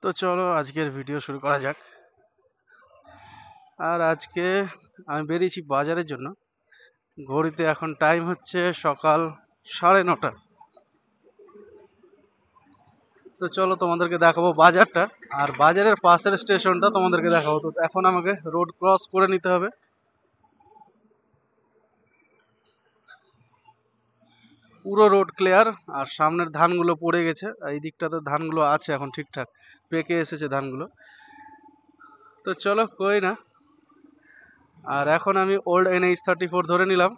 তো চলো আজকের ভিডিও শুরু করা যাক। আর আজকে আমি বেরিয়েছি বাজারের জন্য। ঘড়িতে এখন টাইম হচ্ছে সকাল 9:30। তো চলো তোমাদেরকে দেখাবো বাজারটা, আর বাজারের পাশের স্টেশনটা তোমাদেরকে দেখাবো। তো এখন আমাকে রোড ক্রস করে নিতে হবে। পুরো রোড ক্লিয়ার, আর সামনের ধানগুলো পড়ে গেছে, আর এই দিকটাতে ধানগুলো আছে এখন ঠিকঠাক, পেকে এসেছে ধানগুলো। তো চলো কই না। আর এখন আমি ওল্ড NH-34 ধরে নিলাম।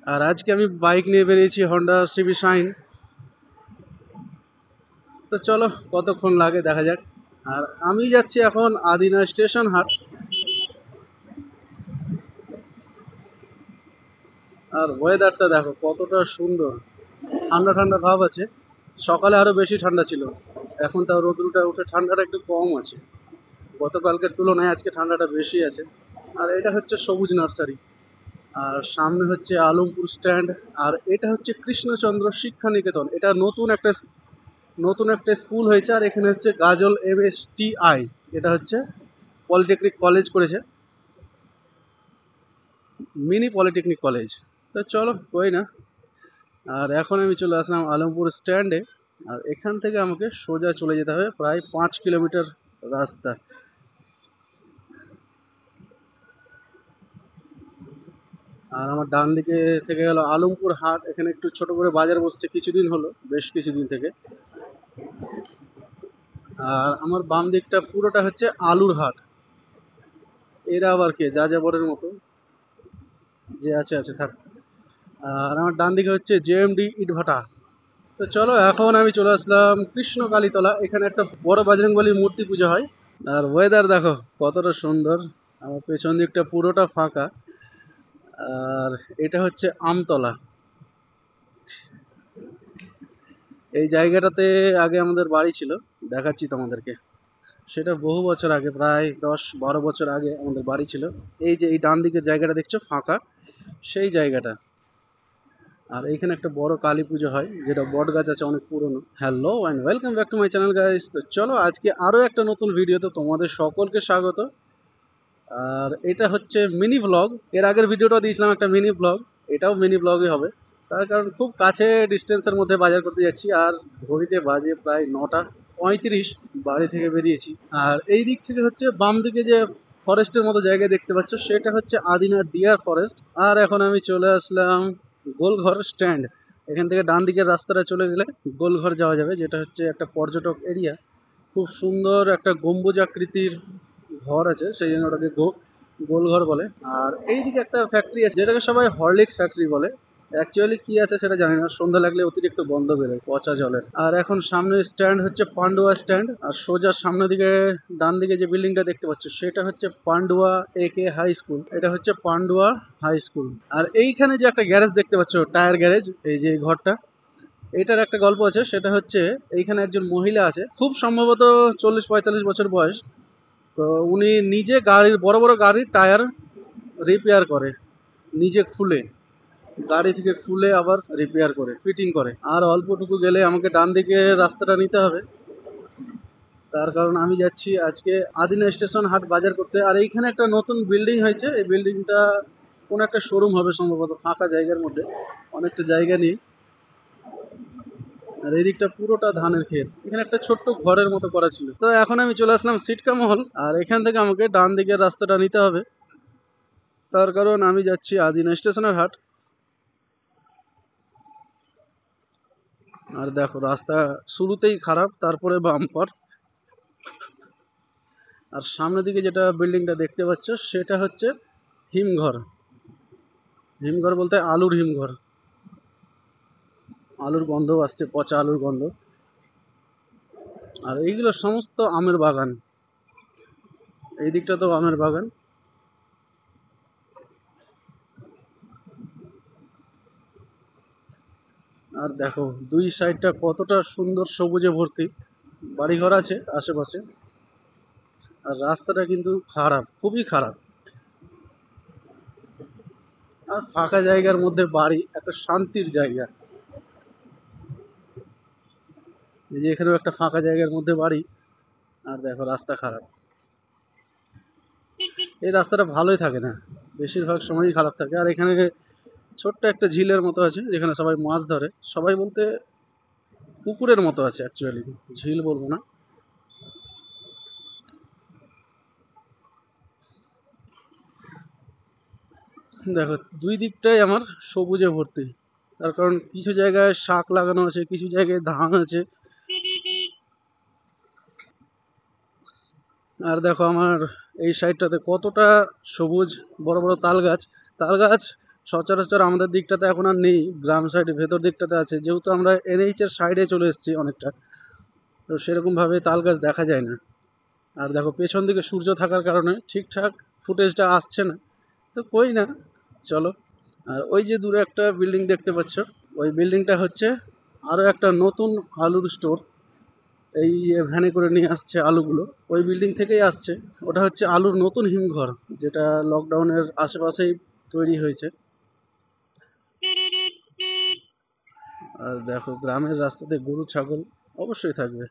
আর আজকে আমি বাইক নিয়ে বেরিয়েছি হন্ডা সিবি শাইন। তো চলো কতক্ষণ লাগে দেখা যাক। আর আমি যাচ্ছি এখন আদিনা স্টেশন হাট। আর ওয়েদারটা দেখো কতটা সুন্দর, ঠান্ডা ঠান্ডা ভাব আছে। সকালে আরো বেশি ঠান্ডা ছিল, এখন তাও রোদ্রুটা উঠে ঠান্ডাটা একটু কম আছে। গতকালকের তুলনায় আজকে ঠান্ডাটা বেশি আছে। আর এটা হচ্ছে সবুজ নার্সারি, আর সামনে হচ্ছে আলমপুর স্ট্যান্ড। আর এটা হচ্ছে কৃষ্ণচন্দ্র শিক্ষা নিকেতন। এটা নতুন একটা স্কুল হয়েছে। আর এখানে হচ্ছে গাজল MSTI, এটা হচ্ছে পলিটেকনিক কলেজ করেছে, মিনি পলিটেকনিক কলেজ। তো চলো কই না। আর এখন আমি চলে আসলাম আলমপুর স্ট্যান্ডে। আর এখান থেকে আমাকে সোজা চলে যেতে হবে প্রায় 5 কিলোমিটার রাস্তা। আর আমার ডান দিকে থেকে গেল আলমপুর হাট। এখানে একটু ছোট করে বাজার বসছে কিছুদিন হলো, বেশ কিছুদিন থেকে। আর আমার বাম দিকটা পুরোটা হচ্ছে আলুর হাট। এরা আবার কে, যা যাবরের মতো যে আছে আছে থাক। আর আমার ডান দিকে হচ্ছে JMD ইটভাটা। তো চলো এখন আমি চলে আসলাম কৃষ্ণ কালীতলা। এখানে একটা বড় বজরংবলী মূর্তি পুজো হয়। আর ওয়েদার দেখো কতটা সুন্দর, আমার পেছন দিকটা পুরোটা ফাঁকা। আর এটা হচ্ছে আমতলা। এই জায়গাটাতে আগে আমাদের বাড়ি ছিল, দেখাচ্ছি তোমাদেরকে। সেটা বহু বছর আগে, প্রায় 10-12 বছর আগে আমাদের বাড়ি ছিল। এই যে এই ডান দিকের জায়গাটা দেখছো ফাঁকা, সেই জায়গাটা। আর এইখানে একটা বড় কালী পুজো হয়, যেটা বট গাছ আছে অনেক পুরনো। Hello and welcome back to my channel guys. তো চলো আজকে আরো একটা নতুন ভিডিওতে তোমাদের সকলকে স্বাগত। আর এটা হচ্ছে মিনি ব্লগ। এর আগের ভিডিওটা দিয়েছিলাম একটা মিনি ব্লগ, এটাও মিনি ব্লগই হবে। তার কারণ খুব কাছে ডিস্টেন্সের মধ্যে বাজার করতে যাচ্ছি। আর ঘড়িতে বাজে প্রায় 9:35, বাড়ি থেকে বেরিয়েছি। আর এই দিক থেকে হচ্ছে বাম দিকে যে ফরেস্টের মতো জায়গা দেখতে পাচ্ছ, সেটা হচ্ছে আদিনা ডিয়ার ফরেস্ট। আর এখন আমি চলে আসলাম গোলঘর স্ট্যান্ড। এখান থেকে ডান দিকের রাস্তাটা চলে গেলে গোলঘর যাওয়া যাবে, যেটা হচ্ছে একটা পর্যটক এরিয়া। খুব সুন্দর একটা গম্বুজাকৃতির ঘর আছে, সেই জন্য ওটাকে গোলঘর বলে। আর এইদিকে একটা ফ্যাক্টরি আছে, যেটাকে সবাই হরলিক্স ফ্যাক্টরি বলে। অ্যাকচুয়ালি কি আছে সেটা জানি না, সন্ধ্যা লাগলে অতিরিক্ত গন্ধ বেরোয় পচা জলের। আর এখন সামনে স্ট্যান্ড হচ্ছে পান্ডুয়া স্ট্যান্ড। আর সোজা সামনের দিকে ডান দিকে যে বিল্ডিংটা দেখতে পাচ্ছ, সেটা হচ্ছে পান্ডুয়া AK হাই স্কুল। এটা হচ্ছে পান্ডুয়া হাই স্কুল। আর এইখানে যে একটা গ্যারেজ দেখতে পাচ্ছ, টায়ার গ্যারেজ, এই যে এই ঘরটা, এটার একটা গল্প আছে। সেটা হচ্ছে এইখানে একজন মহিলা আছে, খুব সম্ভবত 40-45 বছর বয়স। তো উনি নিজে গাড়ির, বড় বড় গাড়ির টায়ার রিপেয়ার করে, নিজে খুলে, গাড়ি থেকে খুলে আবার রিপেয়ার করে, ফিটিং করে। আর অল্পটুকু গেলে আমাকে ডান দিকে রাস্তাটা নিতে হবে। তার কারণ আমি যাচ্ছি আজকে আদিনা স্টেশন হাট বাজার করতে। আর এইখানে একটা নতুন বিল্ডিং হয়েছে, এই বিল্ডিংটা কোন একটা শোরুম হবে সম্ভবত, ফাঁকা জায়গার মধ্যে, অনেকটা জায়গা নিয়ে। আর এই দিকটা পুরোটা ধানের ক্ষেত। এখানে একটা ছোট্ট ঘরের মতো করা ছিল। তো এখন আমি চলে আসলাম সিটকা মহল। আর এখান থেকে আমাকে ডান দিকের রাস্তাটা নিতে হবে, তার কারণ আমি যাচ্ছি আদিনা স্টেশনের হাট। আর দেখো রাস্তা শুরুতেই খারাপ, তারপরে বাম্পার। আর সামনের দিকে যেটা বিল্ডিংটা দেখতে পাচ্ছ, সেটা হচ্ছে হিমঘর। হিমঘর বলতে আলুর হিমঘর। আলুর গন্ধ আসছে, পচা আলুর গন্ধ। আর এইগুলো সমস্ত আমের বাগান, এই দিকটা তো আমের বাগান। আর দেখো দুই সাইডটা কতটা সুন্দর সবুজে ভর্তি, বাড়িঘর আছে আশেপাশে। আর রাস্তাটা কিন্তু খারাপ, খুবই খারাপ। আর ফাঁকা জায়গার মধ্যে বাড়ি, একটা শান্তির জায়গা। এই যে এখানেও একটা ফাঁকা জায়গার মধ্যে বাড়ি। আর দেখো রাস্তা খারাপ, এই রাস্তাটা ভালোই থাকে না, বেশিরভাগ সময়ই খারাপ থাকে। আর এখানে ছোট্ট একটা ঝিলের মতো আছে যেখানে সবাই মাছ ধরে, সবাই বলতে পুকুরের মতো আছে অ্যাকচুয়ালি, ঝিল বলবো না। দেখো দুই দিকটাই আমার সবুজে ভর্তি, তার কারণ কিছু জায়গায় শাক লাগানো আছে, কিছু জায়গায় ধান আছে। আর দেখো আমার এই সাইডটাতে কতটা সবুজ, বড় বড় তাল গাছ। তাল গাছ সচরাচর আমাদের দিকটাতে এখন আর নেই, গ্রাম সাইডে ভেতর দিকটাতে আছে, যেহেতু আমরা এনএইচ এর সাইডে চলে এসেছি অনেকটা, তো সেরকম ভাবে তাল গাছ দেখা যায় না। আর দেখো পেছন দিকে সূর্য থাকার কারণে ঠিকঠাক ফুটেজটা আসছে না, তো কই না, চলো। আর ওই যে দূরে একটা বিল্ডিং দেখতে পাচ্ছ, ওই বিল্ডিংটা হচ্ছে আরো একটা নতুন আলুর স্টোর। এই ভ্যানে করে নিয়ে আসছে আলুগুলো, ওই বিল্ডিং থেকেই আসছে। ওটা হচ্ছে আলুর নতুন হিমঘর, যেটা লকডাউনের আশেপাশেই তৈরি হয়েছে। আর দেখো গ্রামের রাস্তাতে গরু ছাগল অবশ্যই থাকবে।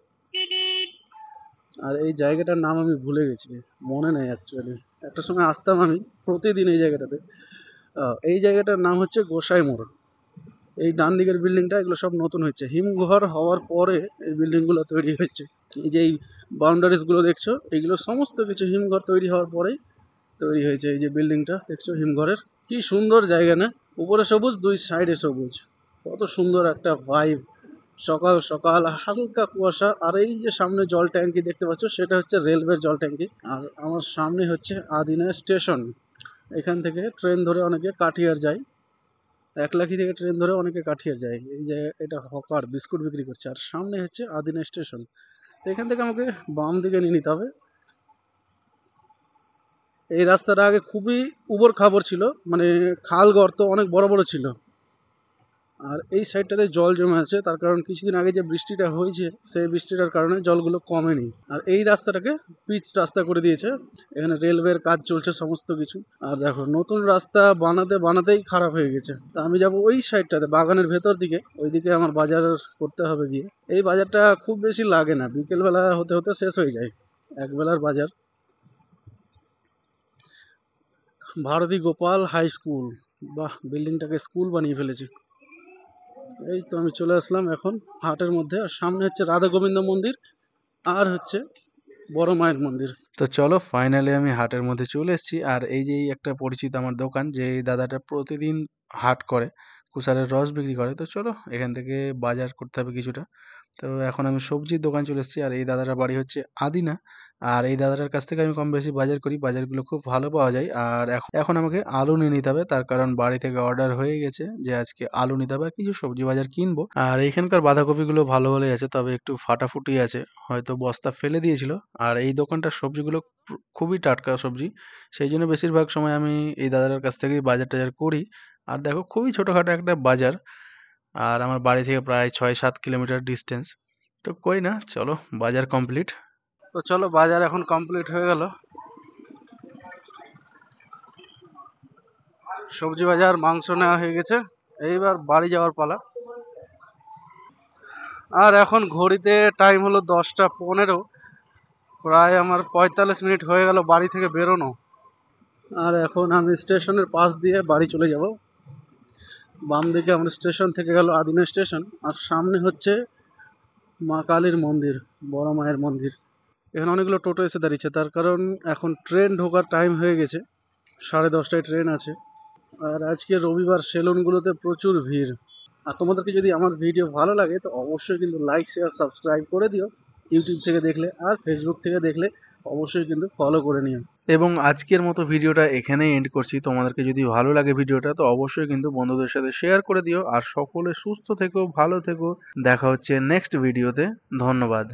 আর এই জায়গাটার নাম আমি ভুলে গেছি, মনে নেই অ্যাকচুয়ালি, একটা সময় আসতাম আমি প্রতিদিন এই জায়গাটাতে। এই জায়গাটার নাম হচ্ছে গোসাই মোড়। এই ডান দিকের বিল্ডিংটা এগুলো সব নতুন হচ্ছে, হিমঘর হওয়ার পরে এই বিল্ডিংগুলো তৈরি হয়েছে। এই যে এই বাউন্ডারিজ গুলো দেখছো, এগুলো সমস্ত কিছু হিমঘর তৈরি হওয়ার পরেই তৈরি হয়েছে। এই যে বিল্ডিংটা দেখছো হিমঘরের, কি সুন্দর জায়গা না, উপরে সবুজ দুই সাইডে সবুজ, কত সুন্দর একটা ভাইব। সকাল সকাল হালকা কুয়াশা, আর এই যে সামনে জল ট্যাঙ্কি দেখতে পাচ্ছ, সেটা হচ্ছে রেলওয়ের জল ট্যাঙ্কি। আর আমার সামনে হচ্ছে আদিনা স্টেশন, এখান থেকে ট্রেন ধরে অনেকে কাঠিয়ার যায়, একলাখি থেকে ট্রেন ধরে অনেকে কাঠিয়ার যায়। এই যে এটা হকার বিস্কুট বিক্রি করছে, আর সামনে হচ্ছে আদিনা স্টেশন। এখান থেকে আমাকে বাম দিকে নিয়ে নিতে হবে। এই রাস্তাটা আগে খুবই উবড় খাবড় ছিল, মানে খাল গর্ত অনেক বড় বড় ছিল। আর এই সাইডটাতে জল জমে আছে, তার কারণ কিছুদিন আগে যে বৃষ্টিটা হয়েছে, সেই বৃষ্টিটার কারণে জলগুলো কমেনি। আর এই রাস্তাটাকে পিচ রাস্তা করে দিয়েছে, এখানে রেলওয়ের কাজ চলছে সমস্ত কিছু। আর দেখো নতুন রাস্তা বানাতে বানাতেই খারাপ হয়ে গেছে। তা আমি যাব ওই সাইডটাতে বাগানের ভেতর দিকে, ওইদিকে আমার বাজার করতে হবে গিয়ে। এই বাজারটা খুব বেশি লাগে না, বিকেলবেলা হতে হতে শেষ হয়ে যায়, একবেলার বাজার। ভারতী গোপাল হাই স্কুল, বাহ, বিল্ডিংটাকে স্কুল বানিয়ে ফেলেছে। এই তো আমি চলে আসলাম এখন হাটের মধ্যে, আর সামনে হচ্ছে রাধা গোবিন্দ মন্দির, আর হচ্ছে বড় মায়ের মন্দির। তো চলো ফাইনালি আমি হাটের মধ্যে চলে এসেছি। আর এই যে এই একটা পরিচিত আমার দোকান, যে এই দাদাটা প্রতিদিন হাট করে, কুসারের রস বিক্রি করে। তো চলো এখান থেকে বাজার করতে হবে কিছুটা। তো এখন আমি সবজির দোকান চলে এসেছি, আর এই দাদাটার বাড়ি হচ্ছে আদিনা। আর এই দাদাটার কাছ থেকে আমি কম বেশি বাজার করি, বাজারগুলো খুব ভালো পাওয়া যায়। আর এখন আমাকে আলু নিয়ে নিতে হবে, তার কারণ বাড়ি থেকে অর্ডার হয়ে গেছে যে আজকে আলু নিতে হবে, আর কিছু সবজি বাজার কিনবো। আর এইখানকার বাঁধাকপিগুলো ভালো ভালোই আছে, তবে একটু ফাটাফুটি আছে, হয়তো বস্তা ফেলে দিয়েছিল। আর এই দোকানটার সবজিগুলো খুবই টাটকা সবজি, সেই জন্য বেশিরভাগ সময় আমি এই দাদাটার কাছ থেকেই বাজার টাজার করি। আর দেখো খুবই ছোটখাটো একটা বাজার, আর আমার বাড়ি থেকে প্রায় 6-7 কিলোমিটার ডিস্টেন্স। তো কই না, চলো বাজার কমপ্লিট। তো চলো বাজার এখন কমপ্লিট হয়ে গেল, সবজি বাজার মাংস নেওয়া হয়ে গেছে, এইবার বাড়ি যাওয়ার পালা। আর এখন ঘড়িতে টাইম হলো 10টা 15, প্রায় আমার 45 মিনিট হয়ে গেল বাড়ি থেকে বেরোনো। আর এখন আমি স্টেশনের পাশ দিয়ে বাড়ি চলে যাব। বাম দিকে আমার স্টেশন থেকে গেল আদিনা স্টেশন, আর সামনে হচ্ছে মা কালীর মন্দির, বড় মায়ের মন্দির। এখানে অনেকগুলো টোটো এসে দাঁড়িয়েছে, তার কারণ এখন ট্রেন ঢোকার টাইম হয়ে গেছে, 10:30টায় ট্রেন আছে। আর আজকে রবিবার, সেলুনগুলোতে প্রচুর ভিড়। আর তোমাদেরকে যদি আমার ভিডিও ভালো লাগে তো অবশ্যই কিন্তু লাইক শেয়ার সাবস্ক্রাইব করে দিও, ইউটিউব থেকে দেখলে। আর ফেসবুক থেকে দেখলে অবশ্যই কিন্তু ফলো করে নিও। এবং আজকের মতো ভিডিওটা এখানেই এন্ড করছি। তোমাদেরকে যদি ভালো লাগে ভিডিওটা তো অবশ্যই কিন্তু বন্ধুদের সাথে শেয়ার করে দিও। আর সকলে সুস্থ থেকো, ভালো থেকো, দেখা হচ্ছে নেক্সট ভিডিওতে। ধন্যবাদ।